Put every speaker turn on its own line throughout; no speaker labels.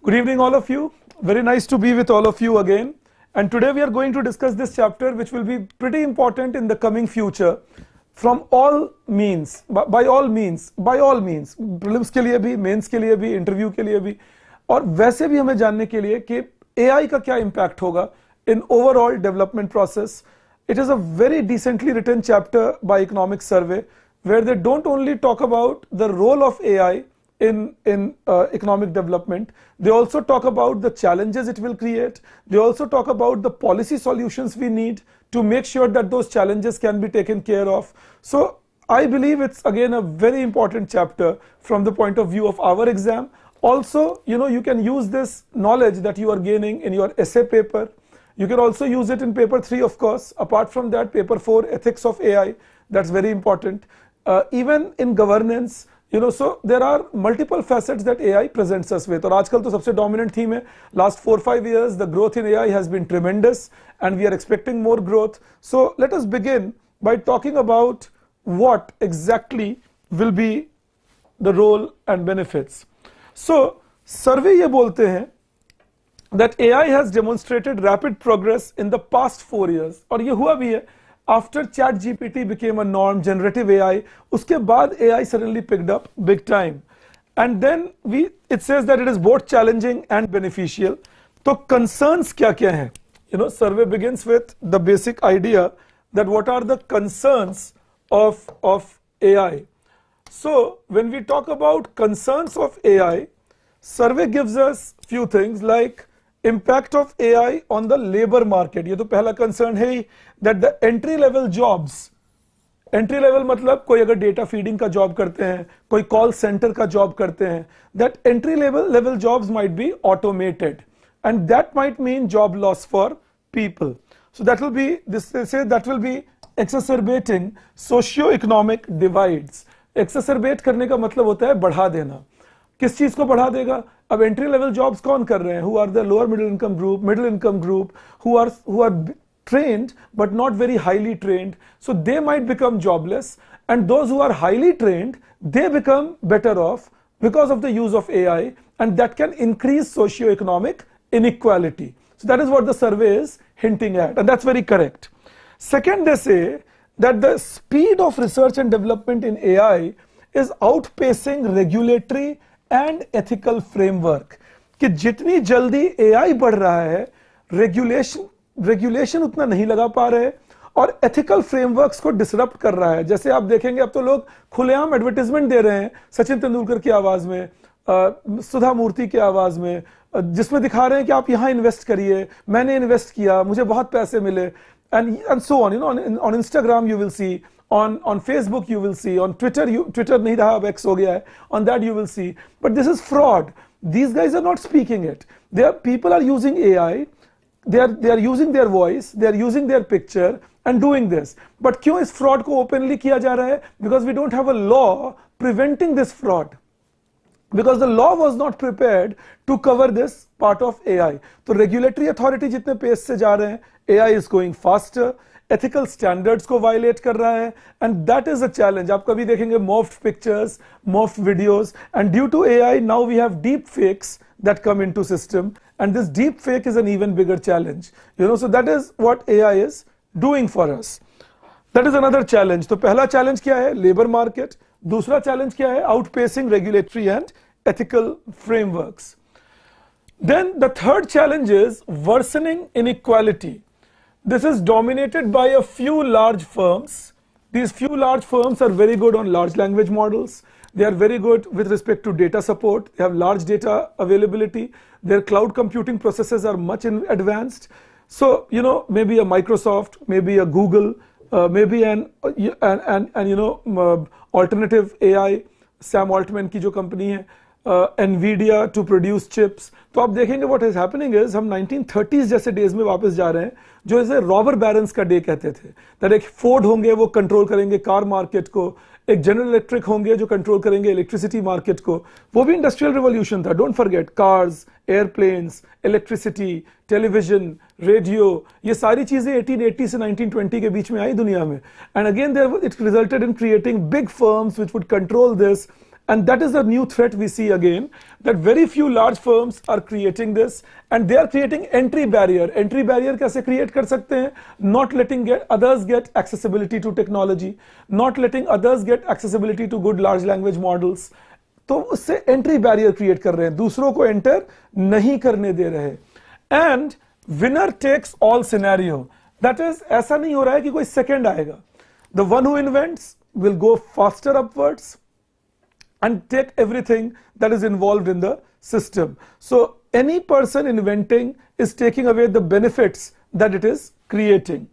Good evening, all of you. Very nice to be with all of you again. And today we are going to discuss this chapter, which will be pretty important in the coming future. From all means, by all means, prelims के लिए भी, mains के लिए भी, interview के लिए भी, और वैसे भी हमें जानने के लिए कि AI का क्या impact होगा in overall development process. It is a very decently written chapter by Economic Survey, where they don't only talk about the role of AI in economic development, they also talk about the challenges it will create. They also talk about the policy solutions we need to make sure that those challenges can be taken care of. So I believe it's again a very important chapter from the point of view of our exam. Also, you can use this knowledge that you are gaining in your essay paper. You can also use it in paper 3, of course. Apart from that, paper 4, ethics of AI, that's very important. Even in governance, so there are multiple facets that AI presents us with. और आजकल तो सबसे dominant theme है. Last 4-5 years, the growth in AI has been tremendous, and we are expecting more growth. So let us begin by talking about what exactly will be the role and benefits. So survey ये बोलते हैं that AI has demonstrated rapid progress in the past 4 years. और ये हुआ भी है. After ChatGPT became a norm, generative AI, उसके बाद AI suddenly picked up big time. And then it says that it is both challenging and beneficial. तो concerns क्या हैं? Survey begins with the basic idea that what are the concerns of AI. So when we talk about concerns of AI, survey gives us few things like impact of AI on the labor market. ये तो पहला concern है that the entry level jobs, entry level मतलब कोई अगर data feeding का job करते हैं, कोई call center का job करते हैं, that entry level jobs might be automated, and that might mean job loss for people. So that will be, they say that will be exacerbating socio-economic divides. Exacerbate करने का मतलब होता है बढ़ा देना. किस चीज को बढ़ा देगा? अब एंट्री लेवल जॉब्स कौन कर रहे हैं? Who are the lower middle income group, who are trained but not very highly trained, so they might become jobless, and those who are highly trained, they become better off because of the use of AI, and that can increase socio-economic inequality. So that is what the survey is hinting at, and that's very correct. Second, they say that the speed of research and development in AI is outpacing regulatory and ethical framework. कि जितनी जल्दी AI बढ़ रहा है, regulation उतना नहीं लगा पा रहे, और ethical frameworks को disrupt कर रहा है. जैसे आप देखेंगे अब तो लोग खुलेआम एडवर्टाइजमेंट दे रहे हैं सचिन तेंदुलकर की आवाज में, सुधा मूर्ति की आवाज में, जिसमें दिखा रहे हैं कि आप यहाँ इन्वेस्ट करिए, मैंने इन्वेस्ट किया, मुझे बहुत पैसे मिले, and so on. On Instagram you will see, on Facebook you will see, on Twitter नहीं रहा, अब X हो गया है, on that you will see. But this is fraud. These guys are not speaking it. People are using AI, they are using their voice, they are using their picture and doing this. But क्यों इस fraud को openly किया जा रहा है? Because we don't have a law preventing this fraud. Because the law was not prepared to cover this part of AI. तो regulatory authority जितने pace से जा रहे हैं, AI is going faster, ethical standards को violate कर रहा है, and that is a challenge. आप कभी देखेंगे morphed pictures, morphed videos, and due to AI now we have deep fakes that come into system, and this deep fake is an even bigger challenge. So that is what AI is doing for us. That is another challenge. तो पहला challenge क्या है? Labor market. दूसरा challenge क्या है? Outpacing regulatory and ethical frameworks. Then the third challenge is worsening inequality. This is dominated by a few large firms. These few large firms are very good on large language models. They are very good with respect to data support. They have large data availability. Their cloud computing processes are much advanced. So, maybe a Microsoft, maybe a Google, maybe an alternative AI, Sam Altman की जो company है, Nvidia to produce chips. तो आप देखेंगे what is happening is हम 1930s जैसे days में वापस जा रहे हैं, जो इसे रॉबर बैरन्स का डे कहते थे. that एक फोर्ड होंगे वो कंट्रोल करेंगे कार मार्केट को, एक जनरल इलेक्ट्रिक होंगे जो कंट्रोल करेंगे इलेक्ट्रिसिटी मार्केट को. वो भी इंडस्ट्रियल रिवॉल्यूशन था. Don't forget cars, airplanes, electricity, television, radio, ये सारी चीजें 1880 से 1920 के बीच में आई दुनिया में. And again it resulted in creating big firms which would control this. And that is a new threat we see again, that very few large firms are creating this, and they are creating entry barrier. Entry barrier कैसे create कर सकते हैं? Not letting others get accessibility to technology, not letting others get accessibility to good large language models. तो उससे entry barrier create कर रहे हैं, दूसरों को enter नहीं करने दे रहे. And winner takes all scenario. That is, ऐसा नहीं हो रहा है कि कोई second आएगा. The one who invents will go faster upwards and take everything that is involved in the system. So any person inventing is taking away the benefits that it is creating.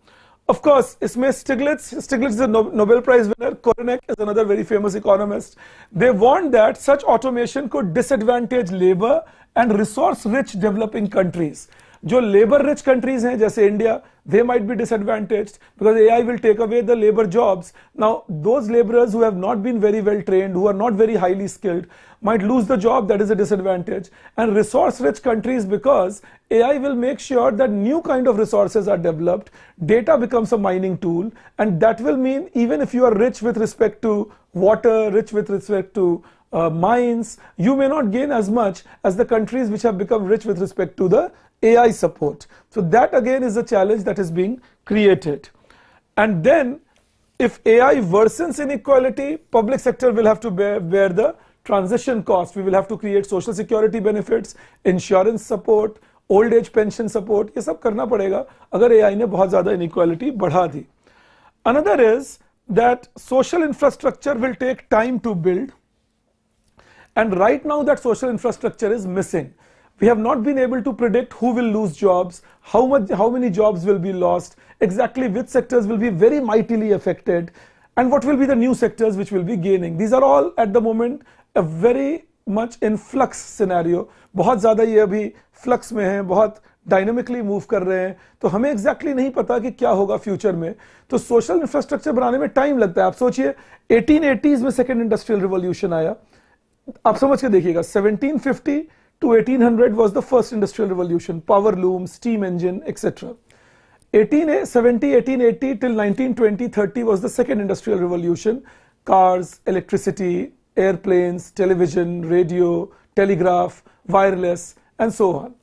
Of course, isme Stiglitz is a Nobel Prize winner. Korenek is another very famous economist. They warned that such automation could disadvantage labor and resource-rich developing countries. जो labour rich countries हैं जैसे India, they might be disadvantaged because AI will take away the labor jobs. Now those laborers who have not been very well trained, who are not very highly skilled, might lose the job. That is a disadvantage. And resource rich countries, because AI will make sure that new kind of resources are developed, data becomes a mining tool, and that will mean even if you are rich with respect to water, rich with respect to mines, you may not gain as much as the countries which have become rich with respect to the AI support. So that again is a challenge that is being created. And then if AI worsens inequality, public sector will have to bear the transition cost. We will have to create social security benefits, insurance support, old age pension support. ये सब करना पड़ेगा अगर AI ने बहुत ज़्यादा inequality बढ़ा दी. Another is that social infrastructure will take time to build. And right now that social infrastructure is missing. We have not been able to predict who will lose jobs, how many jobs will be lost, exactly which sectors will be very mightily affected, and what will be the new sectors which will be gaining. These are all at the moment a very much in flux scenario. बहुत ज़्यादा ये अभी flux में हैं, बहुत dynamically move कर रहे हैं, तो हमें exactly नहीं पता कि क्या होगा future में. तो social infrastructure बनाने में time लगता है. आप सोचिए 1880s में second industrial revolution आया. आप समझ के देखिएगा 1750 to 1800 was the first industrial revolution, power loom, steam engine, etc. 1870, 1880 till 1920, 30 was the second industrial revolution, cars, electricity, airplanes, television, radio, telegraph, wireless, and so on.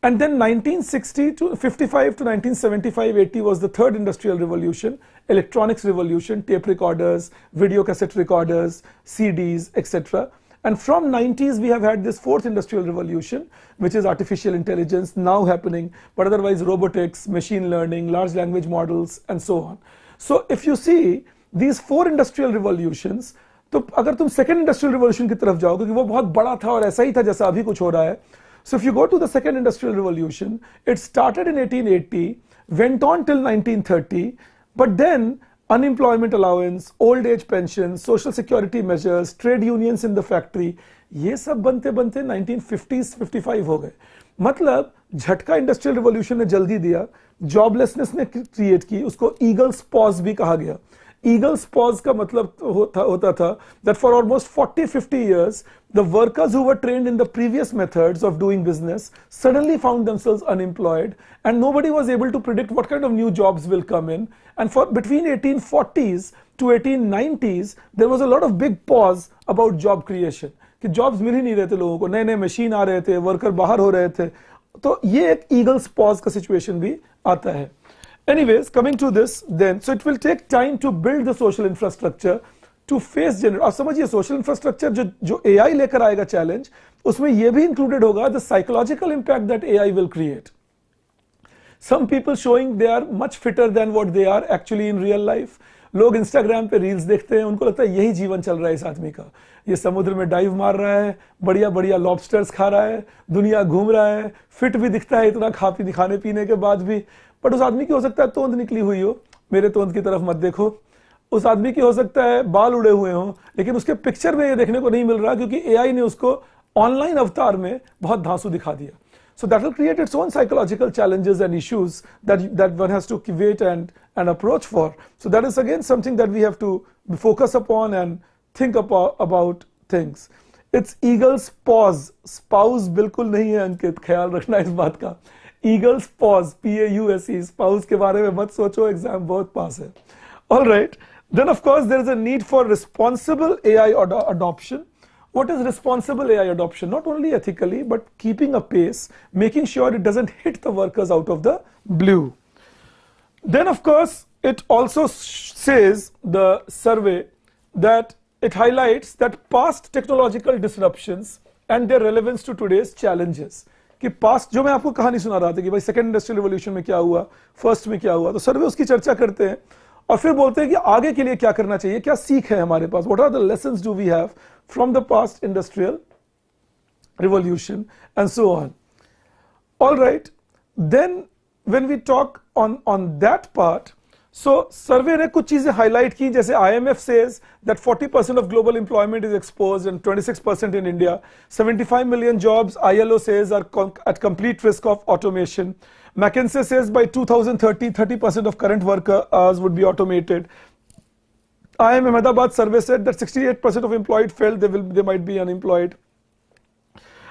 And then 1960 to 55 to 1975, 80 was the third industrial revolution, electronics revolution, tape recorders, video cassette recorders, CDs, etc. And from 90s, we have had this fourth industrial revolution, which is artificial intelligence now happening, but otherwise robotics, machine learning, large language models, and so on. So if you see these four industrial revolutions, तो अगर तुम second industrial revolution की तरफ जाओ, क्योंकि वो बहुत बड़ा था और ऐसा ही था जैसा अभी कुछ हो रहा है. So if you go to the second industrial revolution, it started in 1880, went on till 1930, but then unemployment allowance, old age pension, social security measures, trade unions in the factory, ये सब बनते बनते 1950s 55 हो गए. मतलब झटका industrial revolution ने जल्दी दिया, जॉबलेसनेस ने क्रिएट की, उसको ईगल्स पॉज भी कहा गया. Eagle's pause का मतलब होता था that for almost 40-50 years, the workers who were trained in the previous methods of doing business suddenly found themselves unemployed, and nobody was able to predict what kind of new jobs will come in. And for between 1840s to 1890s, there was a lot of big pause about job creation. कि jobs मिल ही नहीं रहे थे लोगों को, नए नए machine आ रहे थे, वर्कर बाहर हो रहे थे, तो ये एक Eagle's pause का situation भी आता है. Anyways, coming to this then, so it will take time to build the social infrastructure to face gender. आप समझिए social infrastructure जो AI लेकर आएगा challenge, उसमें ये भी included होगा the psychological impact that AI will create. Some people showing they are much fitter than what they are actually in real life. लोग Instagram पे रील्स देखते हैं, उनको लगता है यही जीवन चल रहा है इस आदमी का. ये समुद्र में डाइव मार रहा है, बढ़िया बढ़िया लॉबस्टर्स खा रहा है, दुनिया घूम रहा है, फिट भी दिखता है इतना खाने पीने के बाद भी. बट उस आदमी की हो सकता है तोंद निकली हुई हो, मेरे तोंद की तरफ मत देखो. उस आदमी की हो सकता है बाल उड़े हुए हों, लेकिन उसके पिक्चर में ये देखने को नहीं मिल रहा क्योंकि एआई ने उसको ऑनलाइन अवतार में बहुत धांसू दिखा दिया. So that will create its own psychological challenges and issues that one has to wait and approach for. So that is again something that we have to focus upon and think about things. It's Eagle's pause. Spouse बिल्कुल नहीं है अंकित, ख्याल रखना इस बात का. Eagle's pause, P-A-U-S-E, spouse के बारे में मत सोचो, एग्जाम बहुत पास है. All right. Then of course there is a need for responsible AI adoption. what is responsible AI adoption? Not only ethically, but keeping a pace, making sure it doesn't hit the workers out of the blue. Then of course, it also says, the survey, that it highlights that past technological disruptions and their relevance to today's challenges. कि past जो मैं आपको कहानी सुना रहा था कि भाई सेकंड इंडस्ट्रियल रिवॉल्यूशन में क्या हुआ, फर्स्ट में क्या हुआ, तो सर्वे उसकी चर्चा करते हैं और फिर बोलते हैं कि आगे के लिए क्या करना चाहिए, क्या सीख है हमारे पास, what are the lessons do we have from the past industrial revolution and so on. Alright, then when we talk on that part, so survey ने कुछ चीजें highlight की, जैसे IMF says that 40% of global employment is exposed and 26% in India. 75 million jobs, ILO says, are at complete risk of automation. McKinsey says by 2030, 30% of current work hours would be automated. IIM Ahmedabad survey said that 68% of employed felt they might be unemployed.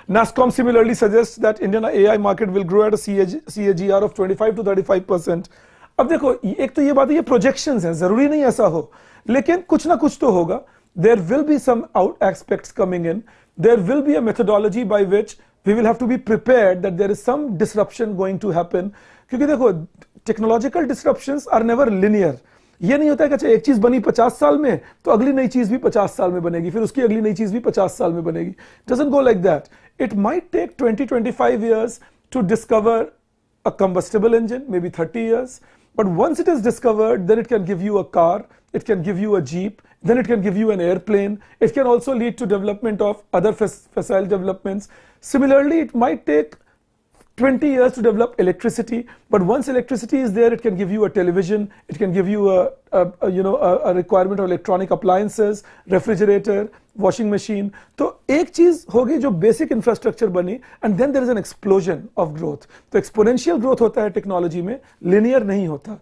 NASSCOM similarly suggests that Indian AI market will grow at a CAGR of 25 to 35%. अब देखो, एक तो ये बात है, ये projections हैं, जरूरी नहीं ऐसा हो, लेकिन कुछ ना कुछ तो होगा. There will be some out aspects coming in, there will be a methodology by which we will have to be prepared that there is some disruption going to happen. क्योंकि देखो, technological disruptions are never linear. ये नहीं होता है कि अच्छा एक चीज बनी 50 साल में तो अगली नई चीज भी 50 साल में बनेगी, फिर उसकी अगली नई चीज भी 50 साल में बनेगी. Doesn't go like that. It might take 20-25 years to discover a combustible engine, maybe 30 years. But once it is discovered, then it can give you a car, it can give you a jeep, then it can give you an airplane. It can also lead to development of other facile developments. Similarly, it might take 20 years to develop electricity, but once electricity is there, it can give you a television, it can give you a requirement of electronic appliances, refrigerator, washing machine. तो एक चीज होगी जो basic infrastructure बनी, and then there is an explosion of growth. तो exponential growth होता है technology में, linear नहीं होता.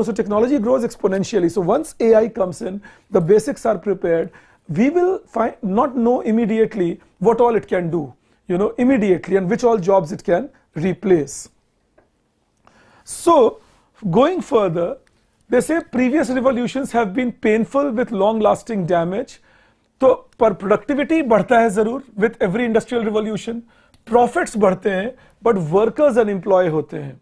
So technology grows exponentially. So once AI comes in, the basics are prepared. We will not know immediately what all it can do, immediately, and which all jobs it can replace. So going further, they say previous revolutions have been painful with long lasting damage. तो पर productivity बढ़ता है जरूर with every industrial revolution, profits बढ़ते हैं, but workers unemployed होते हैं.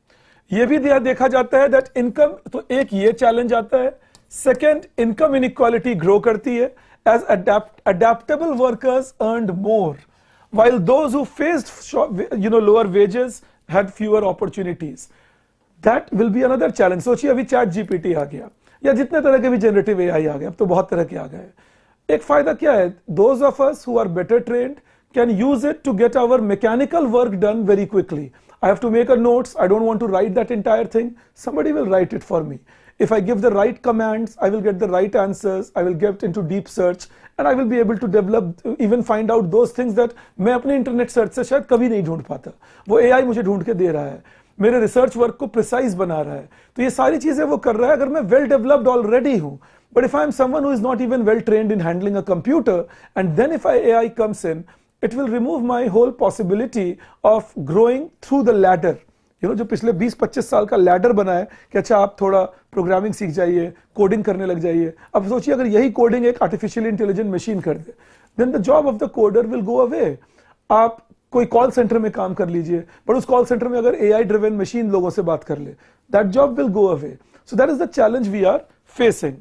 ये भी देखा जाता है दैट इनकम, तो एक ये चैलेंज आता है. सेकंड, इनकम इनइक्वालिटी ग्रो करती है as adaptable workers earned more while those who faced lower wages had fewer opportunities. That will be another challenge. सोचिए अभी चैट जीपीटी आ गया या जितने तरह के भी जनरेटिव एआई आ गए, अब तो बहुत तरह के आ गए. एक फायदा क्या है, those of us who are better trained can use it to get our mechanical work done very quickly. I have to make a notes, I don't want to write that entire thing, somebody will write it for me. If I give the right commands, I will get the right answers, I will get into deep search, and I will be able to develop, even find out those things that मैं अपने internet search से शायद कभी नहीं ढूंढ पाता, वो AI मुझे ढूंढ के दे रहा है, मेरे रिसर्च वर्क को प्रिसाइज बना रहा है. तो ये सारी चीजें वो कर रहा है अगर मैं वेल डेवलप्ड ऑलरेडी हूं. But if I am someone who is not even well trained in handling a computer, and then if AI comes in, it will remove my whole possibility of growing through the ladder. जो पिछले 20-25 साल का ladder बना है कि अच्छा आप थोड़ा प्रोग्रामिंग सीख जाइए, कोडिंग करने लग जाइए. अब सोचिए अगर यही कोडिंग एक आर्टिफिशियल इंटेलिजेंट मशीन कर दे, then the job of the coder will go away. आप कोई कॉल सेंटर में काम कर लीजिए, बट उस कॉल सेंटर में अगर एआई ड्रिवन मशीन लोगों से बात कर ले, that job will go away. So that is the challenge we are facing.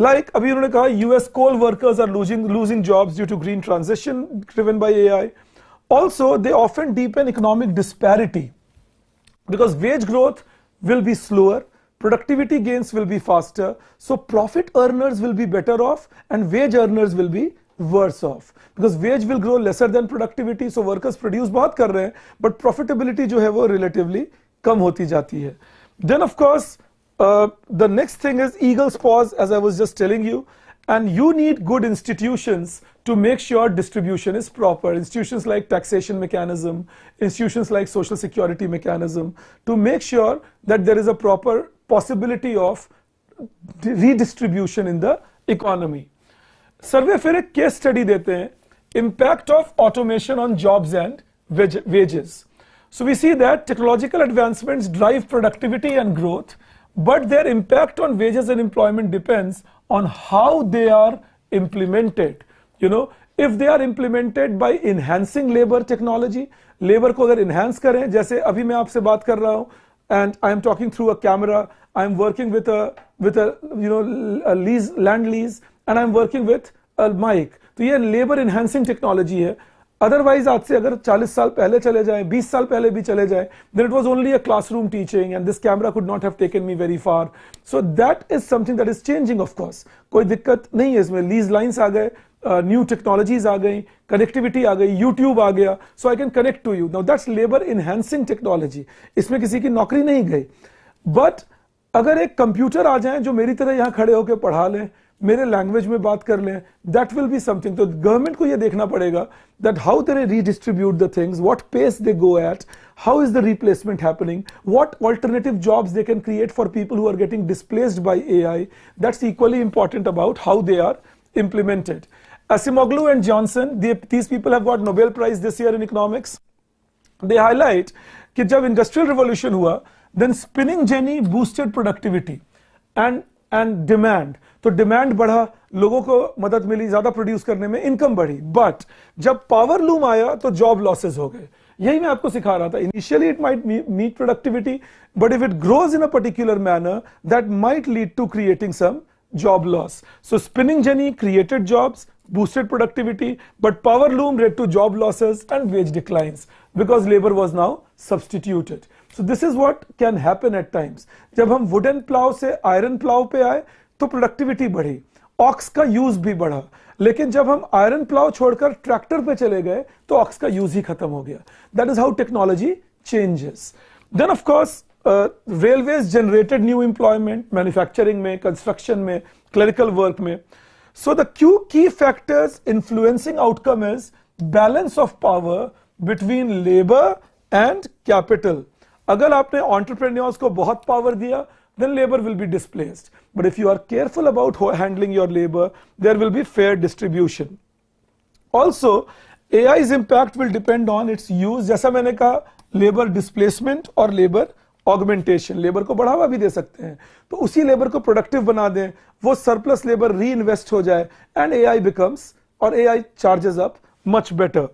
Like अभी उन्होंने कहा US coal workers are losing jobs due to green transition driven by AI. Also, they often deepen economic disparity because wage growth will be slower, productivity gains will be faster, so profit earners will be better off and wage earners will be worse off because wage will grow lesser than productivity. So workers produce बहुत कर रहे हैं, but profitability जो है वो relatively कम होती जाती है. Then of course the next thing is Eagle's pause, as I was just telling you, and you need good institutions to make sure distribution is proper. Institutions like taxation mechanism, institutions like social security mechanism, to make sure that there is a proper possibility of redistribution in the economy. Survey फिर एक case study देते हैं, impact of automation on jobs and wages. So we see that technological advancements drive productivity and growth, but their impact on wages and employment depends on how they are implemented. if they are implemented by enhancing labor technology, labor को अगर enhance करें, जैसे अभी मैं आपसे बात कर रहा हूं and I am talking through a camera, I am working with a land lease and I am working with a mic, तो ये labor enhancing technology है. Otherwise आज से अगर 40 साल पहले चले जाएं, 20 साल पहले भी चले जाएं, then it was only a classroom teaching and this camera could not have taken me very far. So that is something that is changing, of course. कोई दिक्कत नहीं है इसमें. Lease lines आ गए, न्यू टेक्नोलॉजीज आ गई, कनेक्टिविटी आ गई, YouTube आ गया, so I can connect to you. Now that's labour enhancing technology. इसमें किसी की नौकरी नहीं गई. बट अगर एक कंप्यूटर आ जाए जो मेरी तरह यहां खड़े होकर पढ़ा लें, मेरे लैंग्वेज में बात कर लें, दैट विल बी समथिंग. तो गवर्नमेंट को यह देखना पड़ेगा that how they redistribute the things, what pace they go at, how is the replacement happening, what alternative jobs they can create for people who are getting displaced by AI. That's equally important about how they are implemented. Asimoglu and Johnson, these people have got Nobel Prize this year in economics. They highlight कि जब industrial revolution हुआ, then spinning jenny boosted productivity and demand. तो demand बढ़ा, लोगों को मदद मिली, ज्यादा produce करने में, इनकम बढ़ी. बट जब पावर लूम आया तो जॉब लॉसेस हो गए. यही मैं आपको सिखा रहा था. Initially it might meet productivity, but if it grows in a particular manner, that might lead to creating some job loss. So spinning jenny created jobs, boosted productivity, but power loom led to job losses and wage declines because labor was now substituted. So this is what can happen at times. जब हम wooden plow से iron plow पे आए तो productivity बढ़ी, ox का use भी बढ़ा. लेकिन जब हम iron plow छोड़कर tractor पे चले गए तो ox का use ही खत्म हो गया. That is how technology changes. Then of course railways generated new employment, manufacturing में, construction में, clerical work में. So the key factors influencing outcome is balance of power between labor and capital. अगर आपने entrepreneurs को बहुत power दिया, then labor will be displaced. But if you are careful about handling your labor, there will be fair distribution. Also, AI's impact will depend on its use. जैसा मैंने कहा, labor displacement और labor augmentation. Labour को बढ़ावा भी दे सकते हैं, तो उसी लेबर को प्रोडक्टिव बना दें, वो सरप्लस लेबर री इन्वेस्ट हो जाए, एंड एआई बिकम्स और AI charges up much better.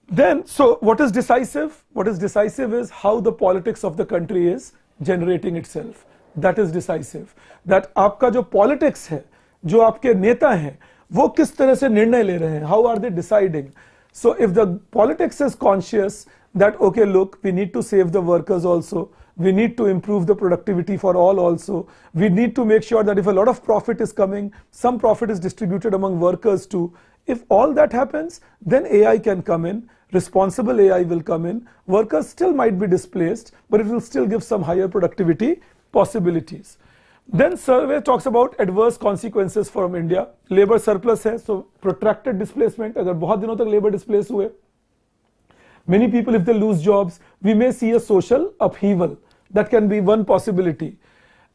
Then, so what is decisive? What is decisive is how the politics of the country is generating itself. That is decisive. That आपका जो politics है, जो आपके नेता हैं, वो किस तरह से निर्णय ले रहे हैं. How are they deciding? So if the politics is conscious that, okay, look, we need to save the workers also, we need to improve the productivity for all also, we need to make sure that if a lot of profit is coming, some profit is distributed among workers too. If all that happens, then AI can come in, responsible AI will come in, workers still might be displaced, but it will still give some higher productivity possibilities. Then survey talks about adverse consequences from India. Labor surplus है, so protracted displacement. अगर बहुत दिनों तक labor displace हुए, many people, if they lose jobs, we may see a social upheaval. That can be one possibility.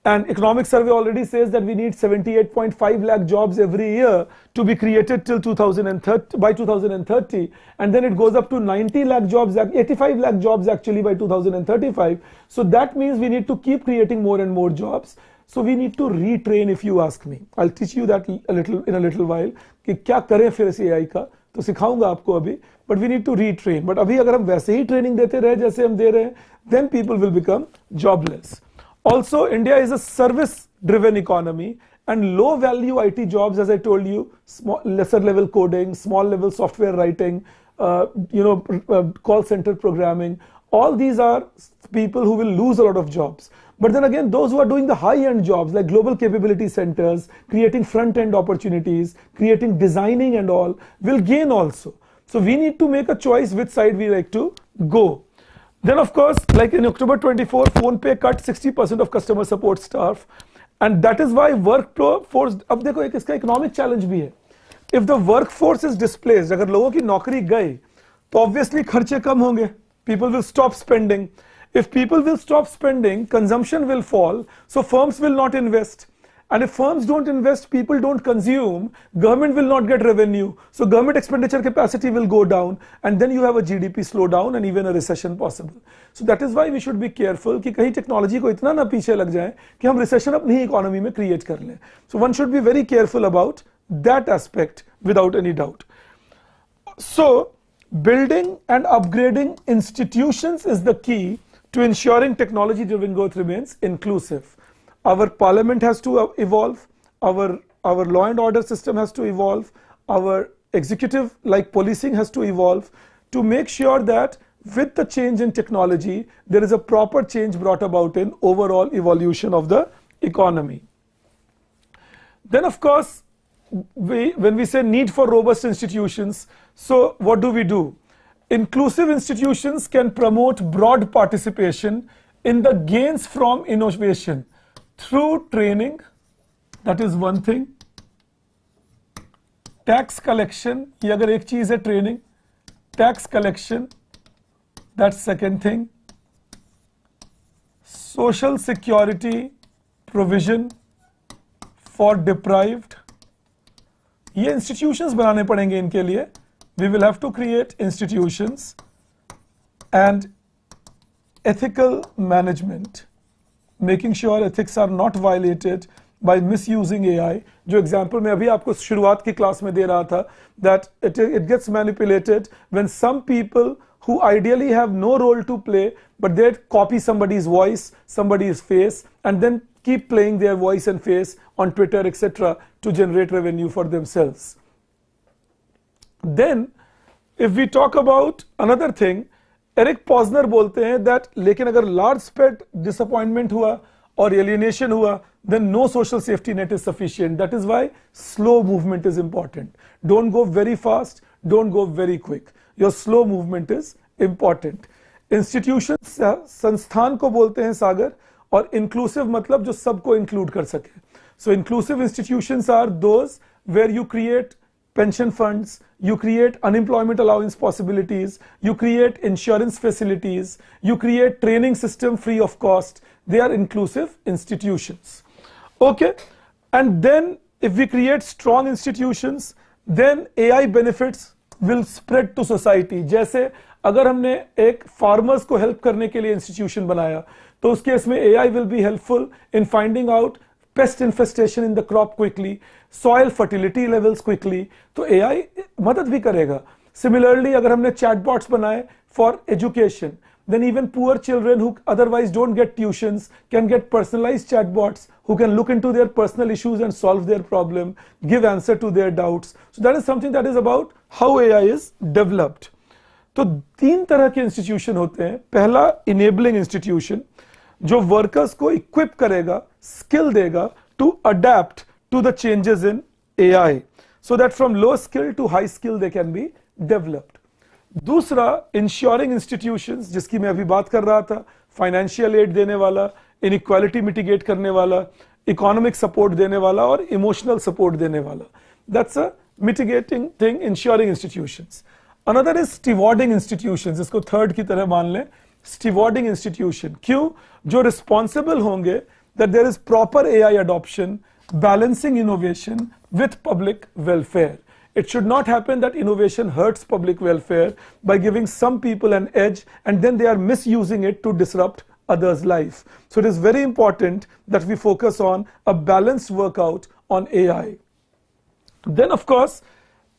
And economic survey already says that we need 78.5 lakh jobs every year to be created till 2030, by 2030, and then it goes up to 90 lakh jobs, 85 lakh jobs actually by 2035. So that means we need to keep creating more and more jobs. So we need to retrain, if you ask me. I'll teach you that in a little while कि क्या करें फिर इस AI का, तो सिखाऊंगा आपको अभी. But we need to retrain. But अभी अगर हम वैसे ही ट्रेनिंग देते रहे जैसे हम दे रहे हैं, then people will become jobless. Also, India is a service-driven economy, and low-value IT jobs, as I told you, lesser-level coding, small-level software writing, call center programming. All these are people who will lose a lot of jobs. But then again, those who are doing the high-end jobs like global capability centers, creating front-end opportunities, creating designing and all, will gain also. So we need to make a choice which side we like to go. Then of course, like in October 24, PhonePe cut 60% of customer support staff. And that is why workforce, अब देखो एक इसका economic challenge भी है. If the workforce is displaced, अगर लोगों की नौकरी गई, तो obviously खर्चे कम होंगे. People will stop spending. If people will stop spending, consumption will fall, so firms will not invest. And if firms don't invest, people don't consume, government will not get revenue. So government expenditure capacity will go down, and then you have a GDP slowdown and even a recession possible. So that is why we should be careful कि कहीं technology को इतना ना पीछे लग जाए कि हम recession अपनी economy में create कर लें. So one should be very careful about that aspect without any doubt. So, building and upgrading institutions is the key to ensuring technology-driven growth remains inclusive. Our parliament has to evolve, our law and order system has to evolve, our executive like policing has to evolve to make sure that with the change in technology, there is a proper change brought about in overall evolution of the economy. Then of course, when we say need for robust institutions, so what do? Inclusive institutions can promote broad participation in the gains from innovation through training, that is one thing. Tax collection, ये अगर एक चीज है training, tax collection, that's second thing. Social security provision for deprived, ये institutions बनाने पड़ेंगे इनके लिए. We will have to create institutions and ethical management, making sure ethics are not violated by misusing AI. जो example मैं अभी आपको शुरुआत की क्लास में दे रहा था, that it gets manipulated when some people who ideally have no role to play, but they copy somebody's voice, somebody's face, and then keep playing their voice and face on Twitter, etc., to generate revenue for themselves. Then, if we talk about another thing, Eric Posner बोलते हैं that लेकिन अगर large spread disappointment हुआ or alienation हुआ, then no social safety net is sufficient. That is why slow movement is important. Don't go very fast, don't go very quick. Your slow movement is important. Institutions संस्थान को बोलते हैं सागर, और inclusive मतलब जो सबको include कर सके. So inclusive institutions are those where you create pension funds, you create unemployment allowance possibilities, you create insurance facilities, you create training system free of cost. They are inclusive institutions. Okay, and then if we create strong institutions, then AI benefits will spread to society. जैसे अगर हमने एक farmers को help करने के लिए institution बनाया, तो उस केस में AI will be helpful in finding out pest infestation in the crop quickly, soil fertility levels quickly, तो AI मदद भी करेगा. Similarly, अगर हमने chatbots बनाए for education, then even poor children who otherwise don't get tuitions can get personalized chatbots who can look into their personal issues and solve their problem, give answer to their doubts. So that is something that is about how AI is developed. तो तीन तरह के institution होते हैं. पहला enabling institution, जो workers को equip करेगा, skill देगा to adapt to the changes in AI, so that from low skill to high skill they can be developed. दूसरा ensuring institutions, जिसकी मैं अभी बात कर रहा था, financial aid देने वाला, inequality mitigate करने वाला, economic support देने वाला और emotional support देने वाला. That's a mitigating thing, ensuring institutions. Another is stewarding institutions, इसको third की तरह मान लें. Stewarding institution, क्यों? जो responsible होंगे that there is proper AI adoption, balancing innovation with public welfare. It should not happen that innovation hurts public welfare by giving some people an edge and then they are misusing it to disrupt others' life. So it is very important that we focus on a balanced workout on AI. Then of course,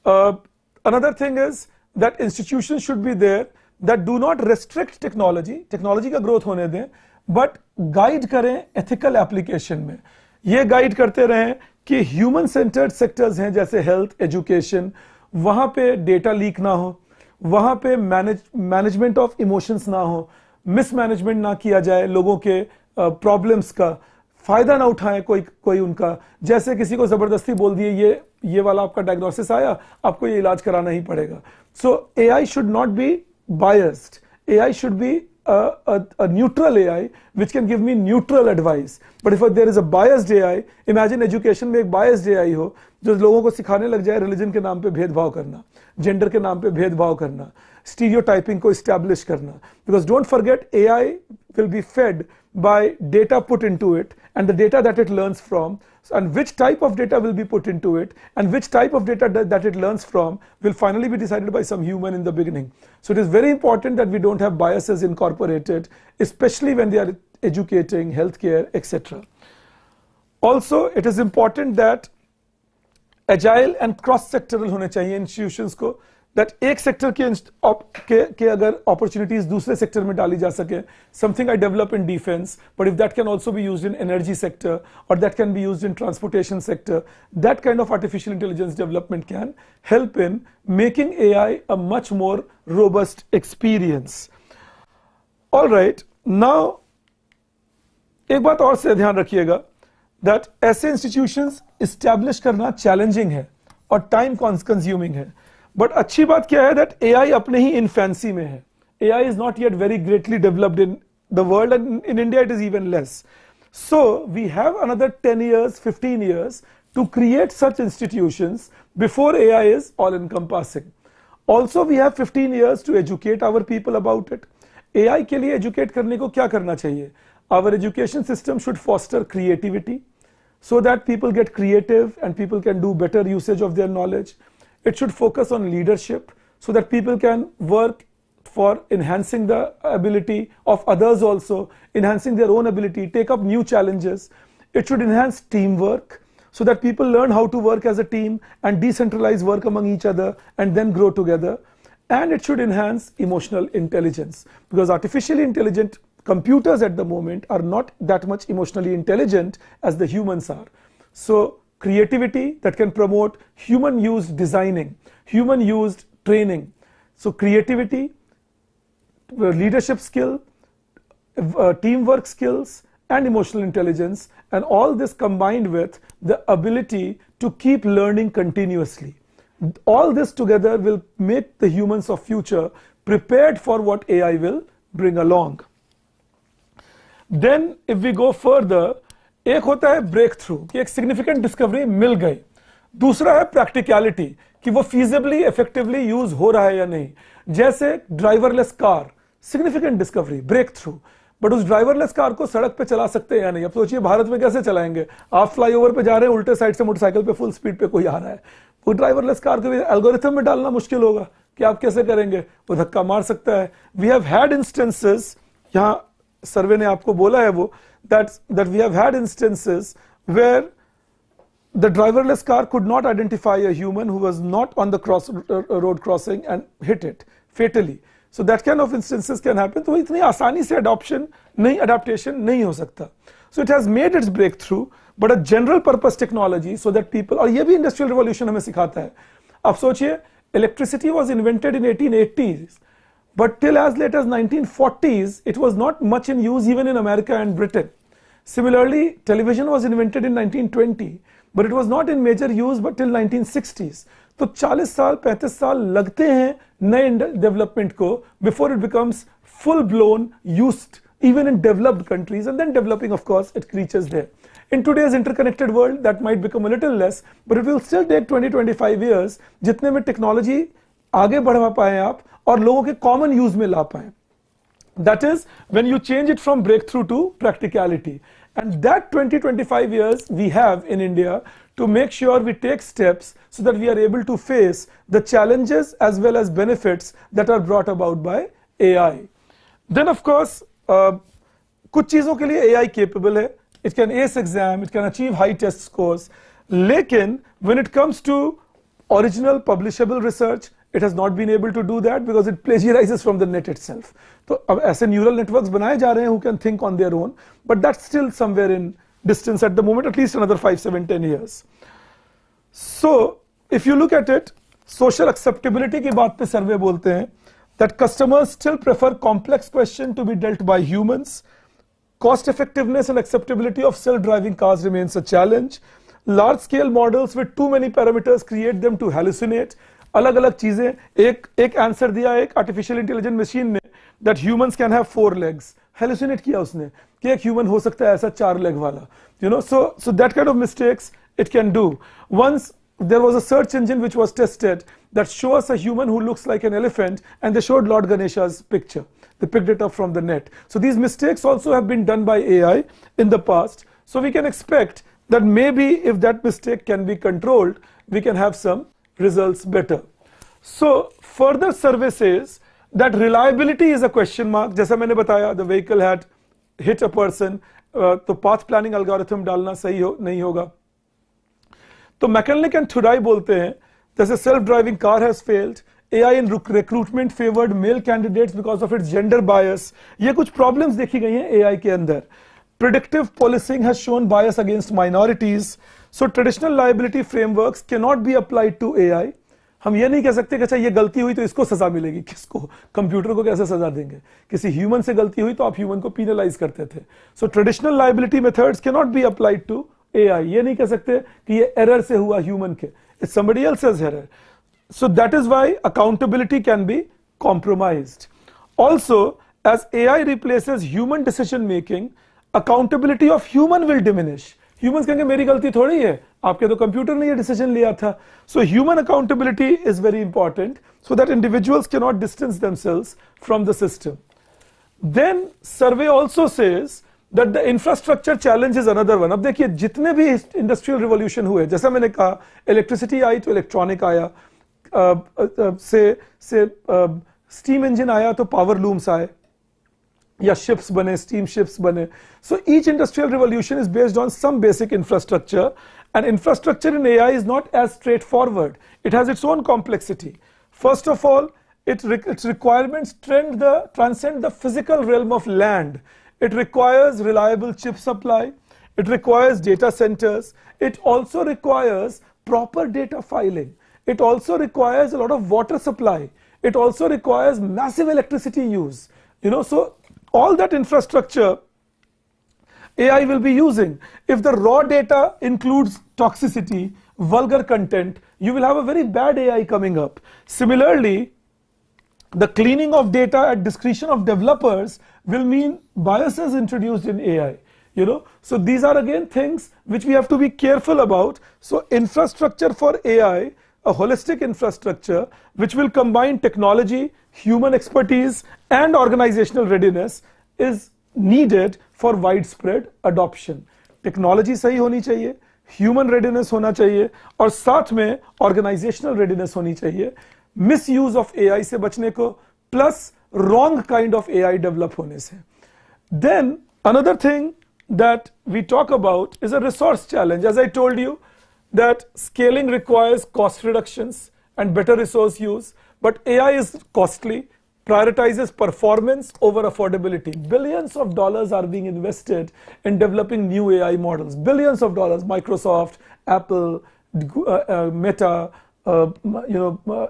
another thing is that institutions should be there that do not restrict technology का growth होने दें, but guide करें ethical application में. ये guide करते रहें कि human centred sectors हैं जैसे हेल्थ, एजुकेशन, वहां पे डेटा लीक ना हो, वहां पे मैनेजमेंट ऑफ इमोशंस ना हो, मिसमैनेजमेंट ना किया जाए, लोगों के प्रॉब्लम्स का फायदा ना उठाए कोई उनका, जैसे किसी को जबरदस्ती बोल दिए ये वाला आपका डायग्नोसिस आया, आपको ये इलाज कराना ही पड़ेगा. सो AI should not be biased, AI should be a neutral AI which can give me neutral advice. But if there is a biased AI, imagine education में एक biased AI हो जो लोगों को सिखाने लग जाए religion के नाम पे भेदभाव करना, gender के नाम पे भेदभाव करना, stereotyping को establish करना. Because don't forget, AI will be fed by data put into it and the data that it learns from, and which type of data will be put into it and which type of data that it learns from will finally be decided by some human in the beginning. So it is very important that we don't have biases incorporated, especially when they are educating, healthcare, etc. Also, it is important that agile and cross-sectoral होने चाहिए institutions को. that एक sector के अगर opportunities दूसरे sector में डाली जा सके, something I develop in defense, but if that can also be used in energy sector or that can be used in transportation sector, that kind of artificial intelligence development can help in making AI a much more robust experience. All right, now एक बात और से ध्यान रखिएगा that ऐसे institutions establish करना challenging है और time consuming है. बट अच्छी बात क्या है दैट AI अपने ही इन्फेंसी में है. AI is not yet very greatly developed in the world, and in India it is even less. So we have another 10 years, 15 years to create such institutions before AI is all encompassing. Also we have 15 years to educate our people about it. AI के लिए educate करने को क्या करना चाहिए? Our education system should foster creativity so that people get creative and people can do better usage of their knowledge. It should focus on leadership so that people can work for enhancing the ability of others also, enhancing their own ability, take up new challenges. It should enhance teamwork so that people learn how to work as a team and decentralize work among each other and then grow together. And it should enhance emotional intelligence, because artificially intelligent computers at the moment are not that much emotionally intelligent as the humans are. So creativity that can promote human-used designing, human-used training. So creativity, leadership skill, teamwork skills, and emotional intelligence, and all this combined with the ability to keep learning continuously. All this together will make the humans of future prepared for what AI will bring along. Then if we go further, एक होता है break through कि एक significant discovery मिल गई, दूसरा है practicality कि वो फीजिबली इफेक्टिवली यूज हो रहा है या नहीं. जैसे driverless car, significant discovery, breakthrough, but उस ड्राइवरलेस कार को सड़क पे चला सकते हैं या नहीं. अब सोचिए भारत में कैसे चलाएंगे? आप फ्लाईओवर पे जा रहे हैं, उल्टे साइड से मोटरसाइकिल पे फुल स्पीड पे कोई आ रहा है, वो ड्राइवरलेस कार को भी एल्गोरिथम में डालना मुश्किल होगा कि आप कैसे करेंगे, वो धक्का मार सकता है. वी हैव हैड इंस्टेंसेस, यहाँ सर्वे ने आपको बोला है वो, that we have had instances where the driverless car could not identify a human who was not on the road crossing and hit it fatally. So that kind of instances can happen. तो इतनी आसानी से adaptation नहीं हो सकता. So it has made its breakthrough, but a general purpose technology so that people, और ये भी industrial revolution हमें सिखाता है. आप सोचिए, electricity was invented in 1880s. But till as late as 1940s, it was not much in use even in America and Britain. Similarly, television was invented in 1920, but it was not in major use but till 1960s. तो 40 साल 35 साल लगते हैं नए development को before it becomes full blown used even in developed countries, and then developing, of course, it reaches there. In today's interconnected world, that might become a little less, but it will still take 20-25 years जितने में technology आगे बढ़ा पाए आप और लोगों के common use में ला पाए. That is when you change it from breakthrough to practicality. And that 20-25 years we have in India to make sure we take steps so that we are able to face the challenges as well as benefits that are brought about by AI. Then of course, कुछ चीजों के लिए AI capable है. It can ace exam, it can achieve high test scores. लेकिन when it comes to original publishable research, it has not been able to do that because it plagiarizes from the net itself. तो अब ऐसे neural networks बनाए जा रहे हैं who can think on their own, but that's still somewhere in distance at the moment, at least another 5, 7, 10 years. So if you look at it, social acceptability की बात पे सर्वे बोलते हैं that customers still prefer complex question to be dealt by humans. Cost effectiveness and acceptability of self-driving cars remains a challenge. Large scale models with too many parameters create them to hallucinate. अलग अलग चीजें, एक answer दिया एक artificial intelligent machine ने that humans can have 4 legs. Hallucinate किया उसने कि एक ह्यूमन हो सकता है ऐसा 4 लेग वाला. You know, so that kind of mistakes it can do. Once there was a search engine which was tested that shows a human who looks like an elephant, and they showed Lord Ganesha's picture. They picked it up from the net. So these mistakes also have been done by AI in the past. So we can expect that maybe if that mistake can be controlled, we can have some results better. So further survey says that reliability is a question mark. जैसा मैंने बताया, the vehicle had hit a person, तो path planning algorithm डालना सही नहीं होगा. तो mechanic and थुराई बोलते हैं जैसे self driving car has failed, AI in recruitment favored male candidates because of its gender bias. ये कुछ problems देखी गई हैं AI के अंदर. Predictive policing has shown bias against minorities. So traditional liability frameworks cannot be applied to AI. हम ये नहीं कह सकते कि अच्छा ये गलती हुई तो इसको सजा मिलेगी. किसको? कंप्यूटर को कैसे सजा देंगे? किसी ह्यूमन से गलती हुई तो आप ह्यूमन को penalize करते थे. So traditional liability methods cannot be applied to AI. ये नहीं कह सकते कि ये error से हुआ ह्यूमन के. It's somebody else's error. So that is why accountability can be compromised. Also, as AI replaces human decision making, accountability of human will diminish. Humans कहेंगे मेरी गलती थोड़ी है, आपके तो कंप्यूटर ने ये डिसीजन लिया था. So human accountability is very important so that individuals cannot distance themselves from the system. Then survey also says that the infrastructure challenge is another one. अब देखिए जितने भी इंडस्ट्रियल रिवॉल्यूशन हुए, जैसा मैंने कहा इलेक्ट्रिसिटी आई तो इलेक्ट्रॉनिक आया, से स्टीम इंजन आया तो पावर लूम्स आए, या ships बने, steam ships बने. So each industrial revolution is based on some basic infrastructure, and infrastructure in AI is not as straightforward. It has its own complexity. First of all, its requirements transcend the physical realm of land. It requires reliable chip supply. It requires data centers. It also requires proper data filing. It also requires a lot of water supply. It also requires massive electricity use. So all that infrastructure AI will be using. If the raw data includes toxicity, vulgar content, you will have a very bad AI coming up. Similarly, the cleaning of data at discretion of developers will mean biases introduced in AI. So these are again things which we have to be careful about. So infrastructure for AI, a holistic infrastructure which will combine technology, human expertise and organizational readiness is needed for widespread adoption. Technology सही होनी चाहिए, human readiness होना चाहिए और साथ में organizational readiness होनी चाहिए. Misuse of AI से बचने को plus wrong kind of AI develop होने से. Then another thing that we talk about is a resource challenge. As I told you that scaling requires cost reductions and better resource use, but AI is costly, prioritizes performance over affordability. Billions of dollars are being invested in developing new AI models. Billions of dollars. Microsoft, Apple, Meta,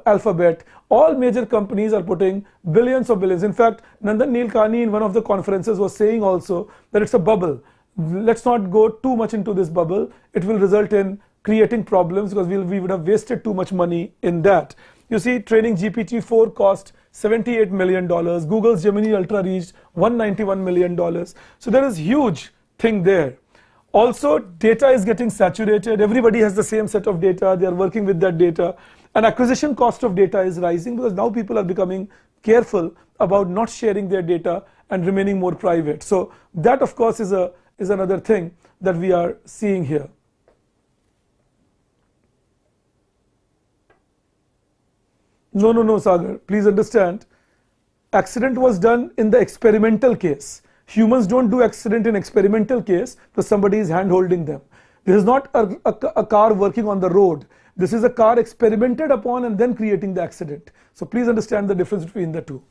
Alphabet, all major companies are putting billions of billions. In fact, Nandan Nilekani in one of the conferences was saying also that it's a bubble. Let's not go too much into this bubble. It will result in creating problems because we would have wasted too much money in that. You see, training GPT-4 cost $78 million. Google's Gemini Ultra reached $191 million. So there is huge thing there. Also, data is getting saturated. Everybody has the same set of data. They are working with that data. And acquisition cost of data is rising because now people are becoming careful about not sharing their data and remaining more private. So that, of course, is another thing that we are seeing here. No, Sagar. Please understand. Accident was done in the experimental case. Humans don't do accident in experimental case because somebody is hand holding them. This is not a car working on the road. This is a car experimented upon and then creating the accident. So please understand the difference between the two.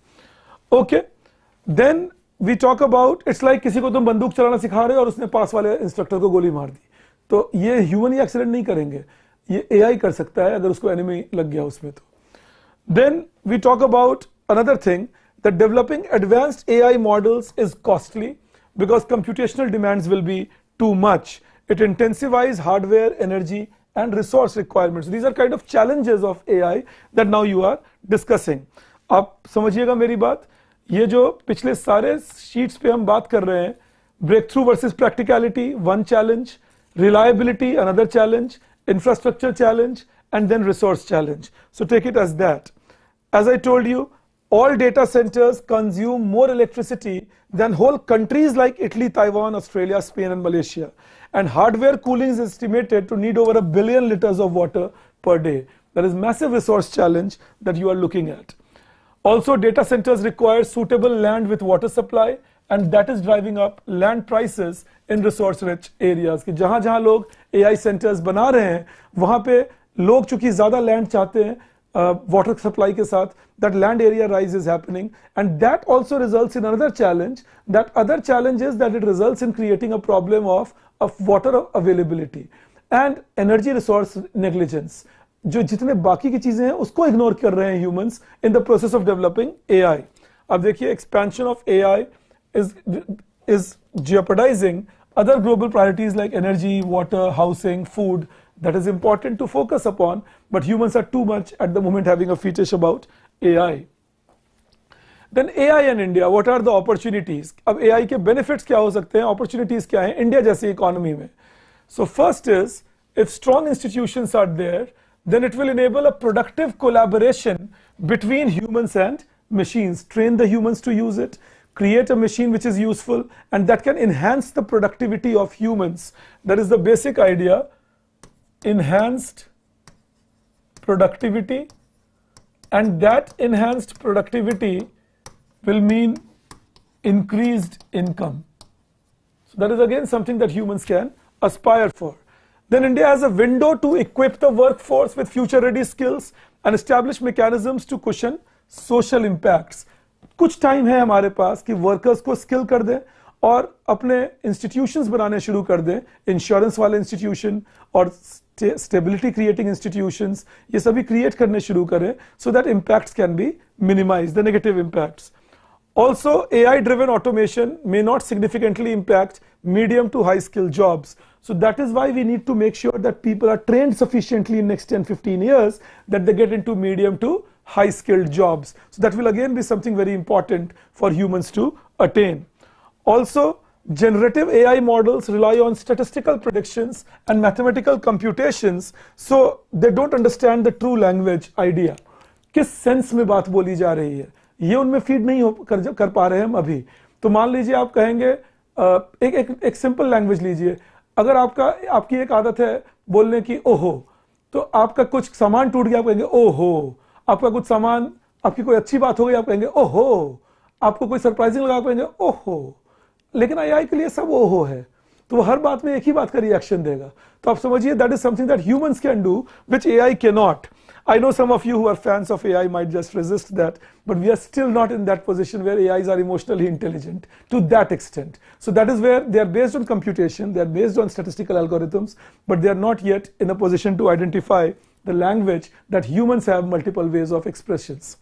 Okay. Then we talk about, it's like किसी को तुम बंदूक चलाना सिखा रहे हो और उसने पास वाले इंस्ट्रक्टर को गोली मार दी. तो ये ह्यूमन ही एक्सीडेंट नहीं करेंगे. ये AI कर सकता है अगर उसको एनिमी लग गया उसमें तो. Then we talk about another thing, that developing advanced AI models is costly because computational demands will be too much. It intensifies hardware, energy and resource requirements. These are kind of challenges of AI that now you are discussing. आप समझिएगा मेरी बात, ये जो पिछले सारे sheets पे हम बात कर रहे हैं, breakthrough versus practicality, one challenge, reliability, another challenge, infrastructure challenge, and then resource challenge. So take it as that. As I told you, all data centers consume more electricity than whole countries like Italy, Taiwan, Australia, Spain, and Malaysia. And hardware cooling is estimated to need over 1 billion liters of water per day. That is massive resource challenge that you are looking at. Also, data centers require suitable land with water supply, and that is driving up land prices in resource-rich areas. कि जहाँ-जहाँ लोग AI centers बना रहे हैं, वहाँ पे लोग चूंकि ज़्यादा land चाहते हैं, water supply के साथ, that land area rise is happening, and that also results in another challenge. That other challenge is that it results in creating a problem of water availability and energy resource negligence. जो जितने बाकी की चीजें हैं उसको ignore कर रहे हैं humans in the process of developing AI. अब देखिए expansion of AI is jeopardizing other global priorities like energy, water, housing, food. That is important to focus upon, but humans are too much at the moment having a fetish about AI. Then AI and India, what are the opportunities? अब AI के benefits क्या हो सकते हैं, opportunities क्या हैं India जैसी economy में? So first is, if strong institutions are there, then it will enable a productive collaboration between humans and machines. Train the humans to use it, create a machine which is useful and that can enhance the productivity of humans. That is the basic idea. Enhanced productivity, and that enhanced productivity will mean increased income. So that is again something that humans can aspire for. Then India has a window to equip the workforce with future ready skills and establish mechanisms to cushion social impacts. कुछ time है हमारे पास कि workers को skill कर दें और अपने institutions बनाने शुरू कर दें, इंश्योरेंस वाले इंस्टीट्यूशन और स्टेबिलिटी क्रिएटिंग इंस्टीट्यूशंस, ये सभी क्रिएट करने शुरू करें so that impacts can be minimise the negative impacts. Also, AI-driven automation may not significantly impact medium to high-skill jobs. So that is why we need to make sure that people are trained sufficiently in next 10-15 years that they get into medium to high-skilled jobs. So that will again be something very important for humans to attain. Also, generative AI models rely on statistical predictions and mathematical computations, so they don't understand the true language idea. किस sense में बात बोली जा रही है ये उनमें feed नहीं कर पा रहे हैं हम अभी. तो मान लीजिए आप कहेंगे एक सिंपल लैंग्वेज लीजिए. अगर आपकी एक आदत है बोलने की ओहो, तो आपका कुछ सामान टूट गया आप कहेंगे ओहो. आपका कुछ सामान, आपकी कोई अच्छी बात हो गई आप कहेंगे ओहो. आपको कोई सरप्राइजिंग लगा आप कहेंगे ओहो. लेकिन AI के लिए सब ओहो है, तो वो हर बात में एक ही बात का रिएक्शन देगा. तो आप समझिए that is something that humans can do which AI cannot. I know some of you who are fans of AI might just resist that, but we are still not in that position where AIs are emotionally intelligent to that extent. So that is where they are based on computation, they are based on statistical algorithms, but they are not yet in a position to identify the language that humans have multiple ways of expressions.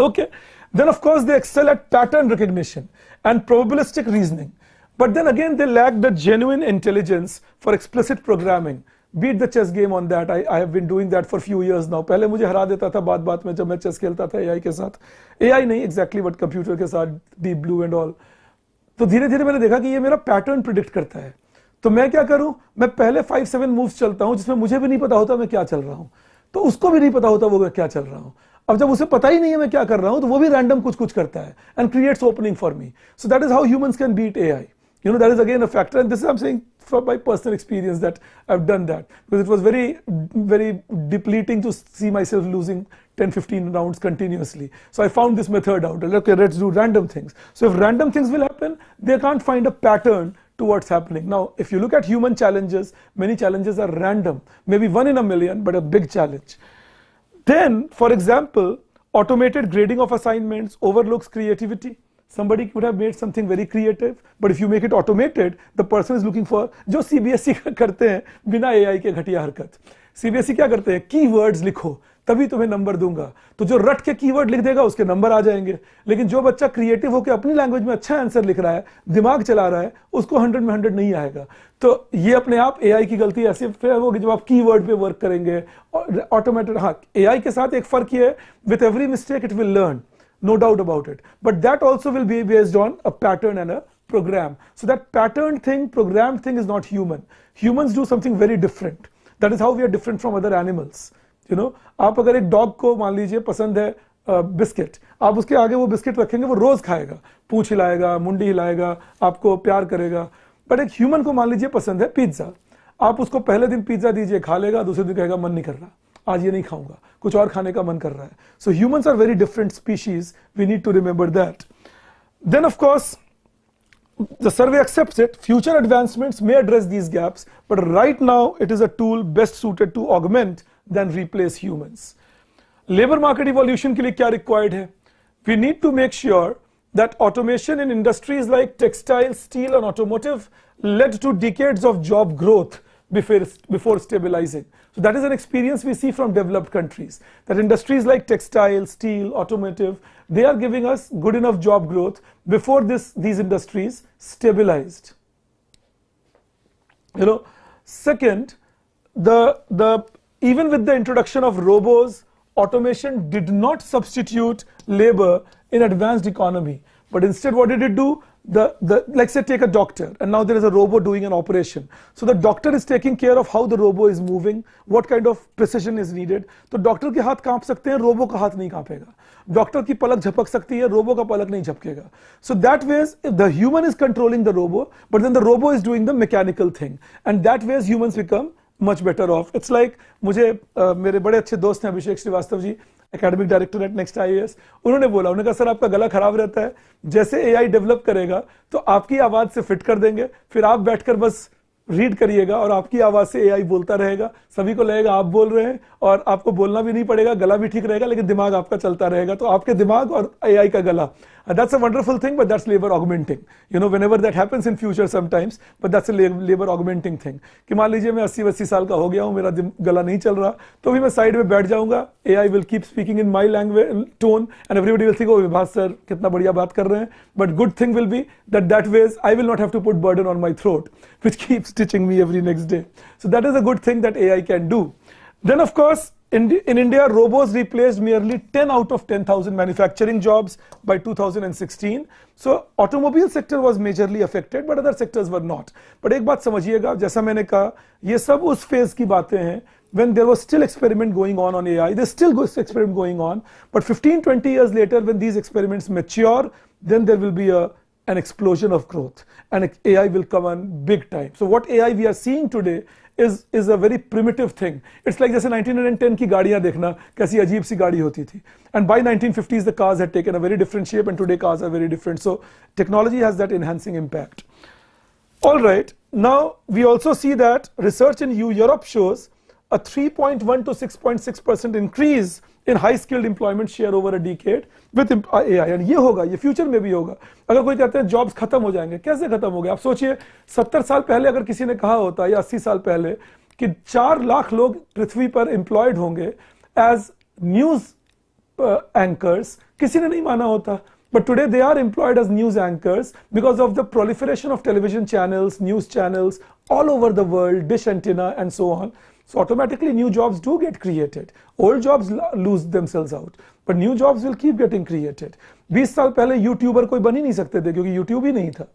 Okay, then of course they excel at pattern recognition and probabilistic reasoning, but then again they lack the genuine intelligence for explicit programming. Beat the chess game on that. I have been doing that for few years now. पहले मुझे हरा देता था बात में जब मैं chess खेलता था AI के साथ. AI नहीं exactly but कंप्यूटर के साथ, Deep Blue and all. तो धीरे धीरे मैंने देखा कि ये मेरा पैटर्न प्रिडिक्ट करता है. तो मैं क्या करूं, मैं पहले 5-7 मूव्स चलता हूं जिसमें मुझे भी नहीं पता होता मैं क्या चल रहा हूं, तो उसको भी नहीं पता होता वो मैं क्या चल रहा हूं. अब जब उसे पता ही नहीं है मैं क्या कर रहा हूं तो वो भी रैंडम कुछ करता है and creates opening for me. So that is how humans can beat AI. You know, that is again a factor, and this is I'm saying from my personal experience that I've done that, because it was very depleting to see myself losing 10-15 rounds continuously. So I found this method out. Okay, let's do random things. So if random things will happen, they can't find a pattern to what's happening. Now, if you look at human challenges, many challenges are random, maybe 1 in a million, but a big challenge. Then, for example, automated grading of assignments overlooks creativity. Somebody could have made something very creative, but if you make it automated, the person is looking for जो CBSE करते हैं बिना AI के घटिया हरकत. CBSE क्या करते हैं, कीवर्ड्स लिखो तभी तुम्हें नंबर दूंगा. तो जो रट के कीवर्ड लिख देगा उसके नंबर आ जाएंगे. लेकिन जो बच्चा क्रिएटिव होकर अपनी लैंग्वेज में अच्छा आंसर लिख रहा है, दिमाग चला रहा है, उसको 100 में 100 नहीं आएगा. तो ये अपने आप AI की गलती ऐसे होगी जब आप कीवर्ड पे वर्क करेंगे ऑटोमेटेड. हाँ, AI के साथ एक फर्क ये है, with every mistake it will learn. No doubt about it, but that also will be based on a pattern and a program. So that pattern thing, program thing is not human. Humans do something very different. That is how we are different from other animals. You know, आप अगर एक dog को मान लीजिए पसंद है biscuit, आप उसके आगे वो बिस्किट रखेंगे, वो रोज खाएगा, पूंछ हिलाएगा, मुंडी हिलाएगा, आपको प्यार करेगा. बट एक ह्यूमन को मान लीजिए पसंद है पिज्जा, आप उसको पहले दिन पिज्जा दीजिए, खा लेगा, दूसरे दिन कहेगा मन नहीं कर रहा, आज ये नहीं खाऊंगा, कुछ और खाने का मन कर रहा है. So humans are very different species. We need to remember that. Then of course, the survey accepts it. Future advancements may address these gaps, but right now it is a tool best suited to augment than replace humans. Labour market evolution के लिए क्या required है? We need to make sure that automation in industries like textile, steel and automotive led to decades of job growth before stabilizing. So that is an experience we see from developed countries, that industries like textile, steel, automotive, they are giving us good enough job growth before these industries stabilized. You know, second, even with the introduction of robots, automation did not substitute labor in advanced economy, but instead what did it do? Let's say take a doctor, and now there is a robot doing an operation. So the doctor is taking care of how the robot is moving, what kind of precision is needed. तो doctor के हाथ कांप सकते हैं, robo का हाथ नहीं कांपेगा. Doctor की पलक झपक सकती है, रोबो का पलक नहीं झपकेगा. So that ways the human is controlling the robot, but then the robot is doing the mechanical thing, and that ways humans become much better off. It's like मुझे मेरे बड़े अच्छे दोस्त हैं Abhishek Shrivastava ji, academic director at next IAS, उन्होंने बोला, उन्होंने कहा सर आपका गला खराब रहता है, जैसे AI डेवलप करेगा तो आपकी आवाज से फिट कर देंगे, फिर आप बैठकर बस रीड करिएगा और आपकी आवाज से AI बोलता रहेगा, सभी को लगेगा आप बोल रहे हैं और आपको बोलना भी नहीं पड़ेगा, गला भी ठीक रहेगा, लेकिन दिमाग आपका चलता रहेगा. तो आपके दिमाग और AI का गला, that's a wonderful thing, but that's labor augmenting. You know, whenever that happens in future sometimes, but that's a labor augmenting thing. कि मान लीजिए मैं 80-80 साल का हो गया हूँ, मेरा गला नहीं चल रहा, तो भी मैं साइड में बैठ जाऊंगा, AI will keep speaking in my language tone and everybody will think, oh Vibhas sir कितना बढ़िया बात कर रहे हैं. But good thing will be that ways I will not have to put burden on my throat, which keeps stitching me every next day. So that is a good thing that AI can do. Then of course, in India, robots replaced merely 10 out of 10,000 manufacturing jobs by 2016. So automobile sector was majorly affected, but other sectors were not. But एक बात समझिएगा, जैसा मैंने कहा, ये सब उस phase की बातें हैं when there was still experiment going on AI. There's still experiment going on, but 15-20 years later, when these experiments mature, then there will be an explosion of growth, and AI will come on big time. So what AI we are seeing today is a very primitive thing. It's like जैसे 1910 की गाड़ियां देखना कैसी अजीब सी गाड़ी होती थी. And by 1950s the cars had taken a very different shape, and today cars are very different. So technology has that enhancing impact. All right, now we also see that research in Europe shows a 3.1 to 6.6% increase in high skilled employment share over a decade with AI. and ये होगा, ये future में भी होगा. अगर कोई कहते हैं जॉब्स खत्म हो जाएंगे, कैसे खत्म हो गए? आप सोचिए 70 साल पहले अगर किसी ने कहा होता, या 80 साल पहले, कि 4 लाख लोग पृथ्वी पर एम्प्लॉयड होंगे एज न्यूज एंकर्स, किसी ने नहीं माना होता. But today they are employed as news anchors because of the proliferation of television channels, news channels all over the world, dish antenna and so on. So automatically new jobs do get created. Old jobs lose themselves out, but new jobs will keep getting created. 20 साल पहले YouTuber कोई बन ही नहीं सकते थे क्योंकि YouTube ही नहीं था.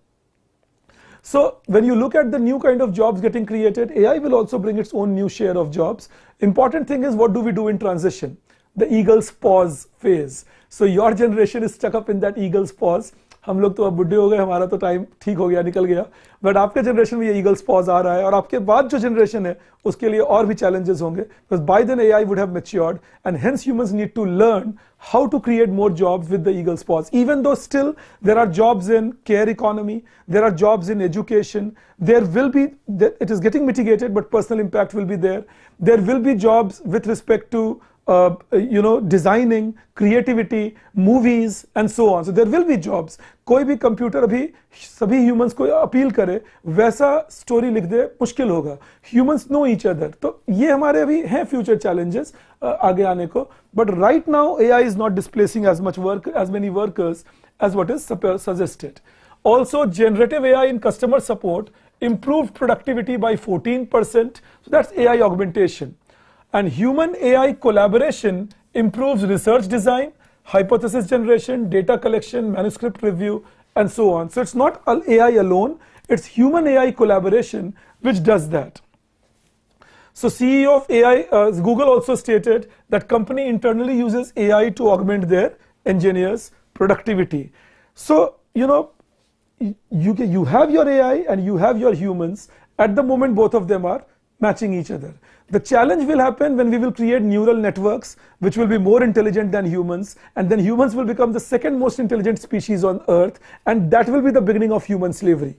So when you look at the new kind of jobs getting created, AI will also bring its own new share of jobs. Important thing is, what do we do in transition? The eagle's pause phase. So your generation is stuck up in that eagle's pause. हम लोग तो अब बुढ़े हो गए, हमारा तो time ठीक हो गया, निकल गया. बट आपके जनरेशन में ये ईगल्स पॉज आ रहा है, और आपके बाद जो जनरेशन है उसके लिए और भी चैलेंजेस होंगे. Because by then AI would have matured, and hence humans need to learn how to create more jobs with the eagle's pause. Even though still there are jobs in care economy, there are jobs in education, there will be, it is getting mitigated, but personal impact will be there. There will be jobs with respect to designing, creativity, movies and so on. So there will be jobs. कोई भी computer अभी सभी humans को appeal करे वैसा story लिख दे, मुश्किल होगा. Humans know each other. तो ये हमारे अभी हैं फ्यूचर चैलेंजेस आगे आने को. But right now AI is not displacing as many workers as what is suggested. Also, generative AI in customer support improved productivity by 14%. So that's AI augmentation. And human AI collaboration improves research design, hypothesis generation, data collection, manuscript review, and so on. So it's not AI alone, it's human AI collaboration which does that. So CEO of AI, Google also stated that company internally uses AI to augment their engineers' productivity. So, you have your AI and you have your humans. At the moment, both of them are matching each other. The challenge will happen when we will create neural networks which will be more intelligent than humans, and then humans will become the second most intelligent species on earth, and that will be the beginning of human slavery.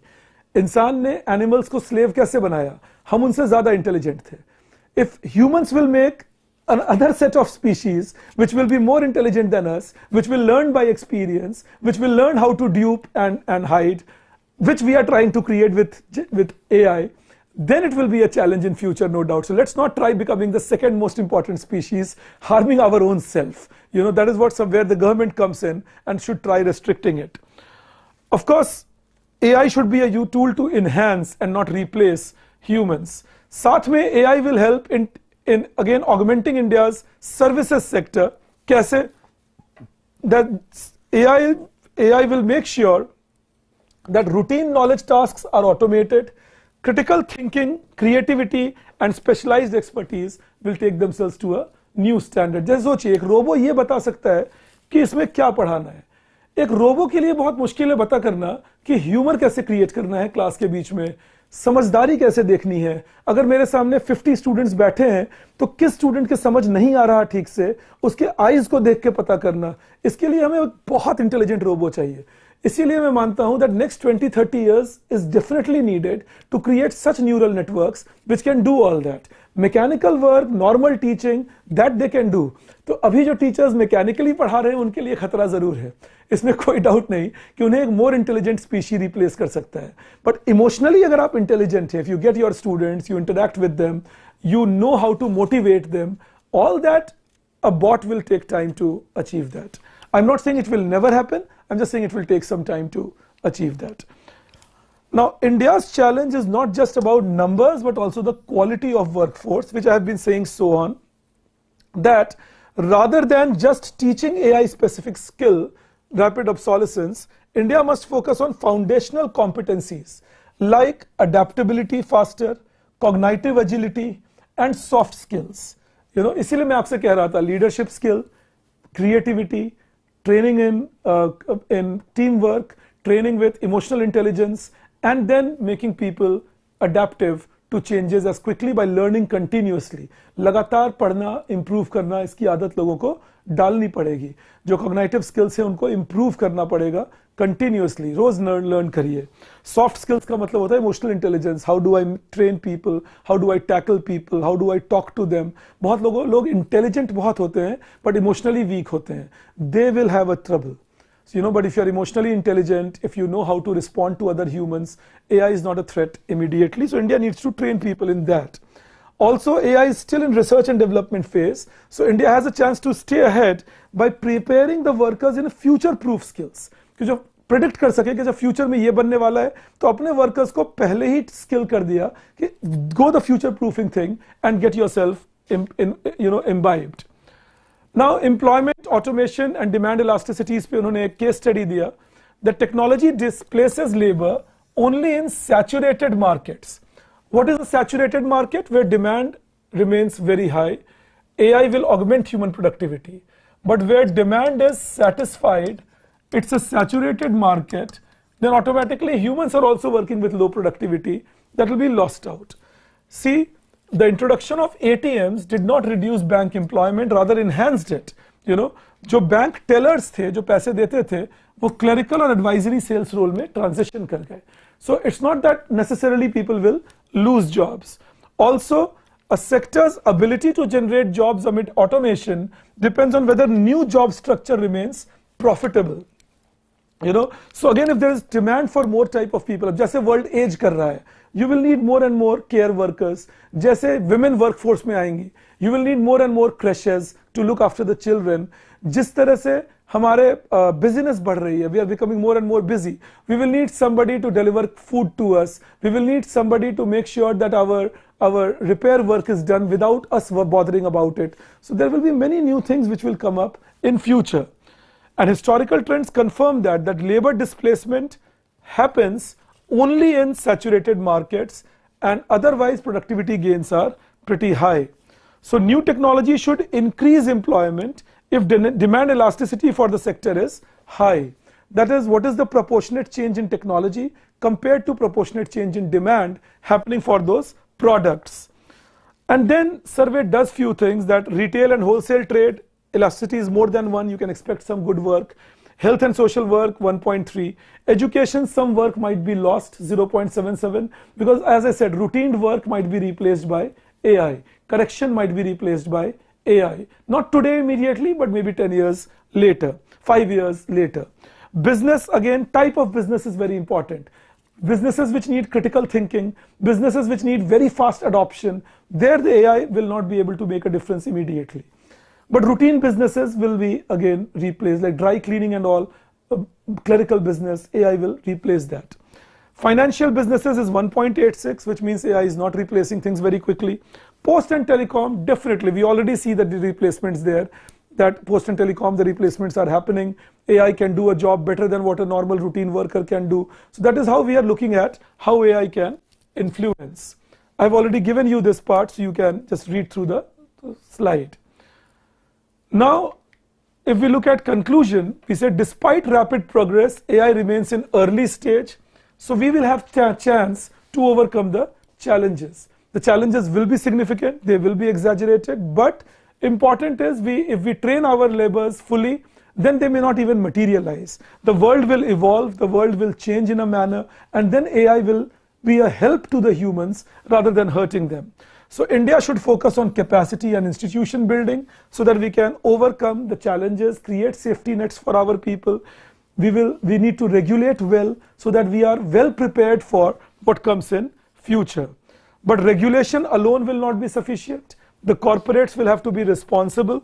इंसान ने animals को slave कैसे बनाया? हम उनसे ज़्यादा intelligent थे. If humans will make another set of species which will be more intelligent than us, which will learn by experience, which will learn how to dupe and hide, which we are trying to create with AI, then it will be a challenge in future, no doubt. So let's not try becoming the second most important species, harming our own self. That is what somewhere the government comes in and should try restricting it. Of course, AI should be a tool to enhance and not replace humans. साथ में AI will help in again augmenting India's services sector. कैसे? That AI will make sure that routine knowledge tasks are automated. Critical thinking, creativity and specialized expertise will take themselves to a new standard. जैसे सोचिए एक robo ये बता सकता है कि इसमें क्या पढ़ाना है. एक रोबो के लिए बहुत मुश्किल है पता करना कि ह्यूमर कैसे क्रिएट करना है क्लास के बीच में, समझदारी कैसे देखनी है. अगर मेरे सामने 50 स्टूडेंट्स बैठे हैं तो किस स्टूडेंट के समझ नहीं आ रहा ठीक से, उसके आईज को देख के पता करना, इसके लिए हमें बहुत इंटेलिजेंट रोबो चाहिए. इसीलिए मैं मानता हूं that next 20-30 years is definitely needed to create such neural networks which can do all that. Mechanical work, normal teaching, that they can do. तो अभी जो टीचर्स मैकेनिकली पढ़ा रहे हैं उनके लिए खतरा जरूर है, इसमें कोई डाउट नहीं कि उन्हें एक मोर इंटेलिजेंट स्पीशी रिप्लेस कर सकता है. बट इमोशनली अगर आप इंटेलिजेंट है, if you get your students, you interact with them, you know how to motivate them, all that a bot will take time to achieve that. I'm not saying it will never happen, I'm just saying it will take some time to achieve that. Now, India's challenge is not just about numbers, but also the quality of workforce, which I have been saying so on, that rather than just teaching AI specific skill, rapid obsolescence, India must focus on foundational competencies like adaptability faster, cognitive agility, and soft skills. इसीलिए मैं आपसे कह रहा था leadership skill, creativity, training in teamwork, training with emotional intelligence, and then making people adaptive to changes as quickly by learning continuously. लगातार पढ़ना, improve करना, इसकी आदत लोगों को डालनी पड़ेगी. जो cognitive skills है उनको improve करना पड़ेगा continuously. रोज learn करिए. Soft skills का मतलब होता है emotional intelligence. How do I train people? How do I tackle people? How do I talk to them? बहुत लोग intelligent बहुत होते हैं, but emotionally weak होते हैं. They will have a trouble. But if you're emotionally intelligent, if you know how to respond to other humans, AI is not a threat immediately. So India needs to train people in that. Also, AI is still in research and development phase. So India has a chance to stay ahead by preparing the workers in future-proof skills. कि जो predict कर सके कि जब future में ये बनने वाला है, तो अपने workers को पहले ही skill कर दिया कि go the future-proofing thing and get yourself imbibed. Now, employment, automation and demand elasticities पे उन्होंने एक case study दिया that technology displaces labor only in saturated markets. What is a saturated market? Where demand remains very high. AI will augment human productivity. But where demand is satisfied, it's a saturated market, then automatically humans are also working with low productivity. That will be lost out. See, the introduction of ATMs did not reduce bank employment, rather enhanced it. जो bank tailors थे, जो पैसे देते थे, वो clerical और advisory sales role में transition कर गए. So it's not that necessarily people will lose jobs. Also, a sector's ability to generate jobs amid automation depends on whether new job structure remains profitable. So again, if there is demand for more type of people, जैसे world age कर रहा है, you will need more and more care workers. जैसे women workforce में आएंगी, you will need more and more creches to look after the children. जिस तरह से हमारे business बढ़ रही है, we are becoming more and more busy. We will need somebody to deliver food to us. We will need somebody to make sure that our repair work is done without us bothering about it. So there will be many new things which will come up in future. And historical trends confirm that labor displacement happens only in saturated markets, and otherwise productivity gains are pretty high. So new technology should increase employment if demand elasticity for the sector is high. That is, what is the proportionate change in technology compared to proportionate change in demand happening for those products. And then survey does few things, that retail and wholesale trade, elasticity is more than 1, you can expect some good work. Health and social work, 1.3. Education, some work might be lost, 0.77, because as I said, routine work might be replaced by AI. Correction might be replaced by AI. Not today immediately, but maybe 10 years later, 5 years later. Business, again, type of business is very important. Businesses which need critical thinking, businesses which need very fast adoption, there the AI will not be able to make a difference immediately. But routine businesses will be again replaced, like dry cleaning and all, clerical business, AI will replace that. Financial businesses is 1.86, which means AI is not replacing things very quickly. Post and telecom, definitely, we already see that the replacements there, that post and telecom, the replacements are happening. AI can do a job better than what a normal routine worker can do. So that is how we are looking at how AI can influence. I've already given you this part, so you can just read through the slide. Now, if we look at conclusion, we said despite rapid progress, AI remains in early stage. So we will have chance to overcome the challenges. The challenges will be significant, they will be exaggerated, but important is if we train our laborers fully, then they may not even materialize. The world will evolve, the world will change in a manner, and then AI will be a help to the humans rather than hurting them. So India should focus on capacity and institution building so that we can overcome the challenges, create safety nets for our people. We need to regulate well so that we are well prepared for what comes in future. But regulation alone will not be sufficient. The corporates will have to be responsible.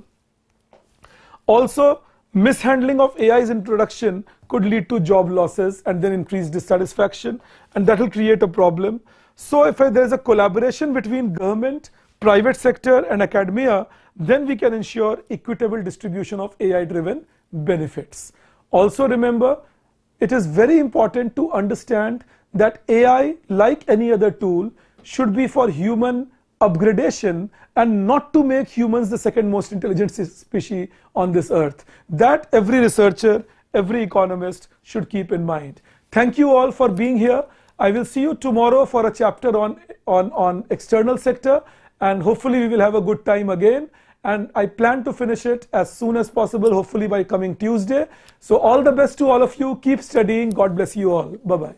Also, mishandling of AI's introduction could lead to job losses and then increased dissatisfaction, and that will create a problem. So if there is a collaboration between government, private sector and academia, then we can ensure equitable distribution of AI-driven benefits. Also remember, it is very important to understand that AI, like any other tool, should be for human upgradation and not to make humans the second most intelligent species on this earth. That every researcher, every economist should keep in mind. Thank you all for being here. I will see you tomorrow for a chapter on external sector, and hopefully we will have a good time again. And I plan to finish it as soon as possible, hopefully by coming Tuesday. So all the best to all of you. Keep studying. God bless you all. Bye-bye.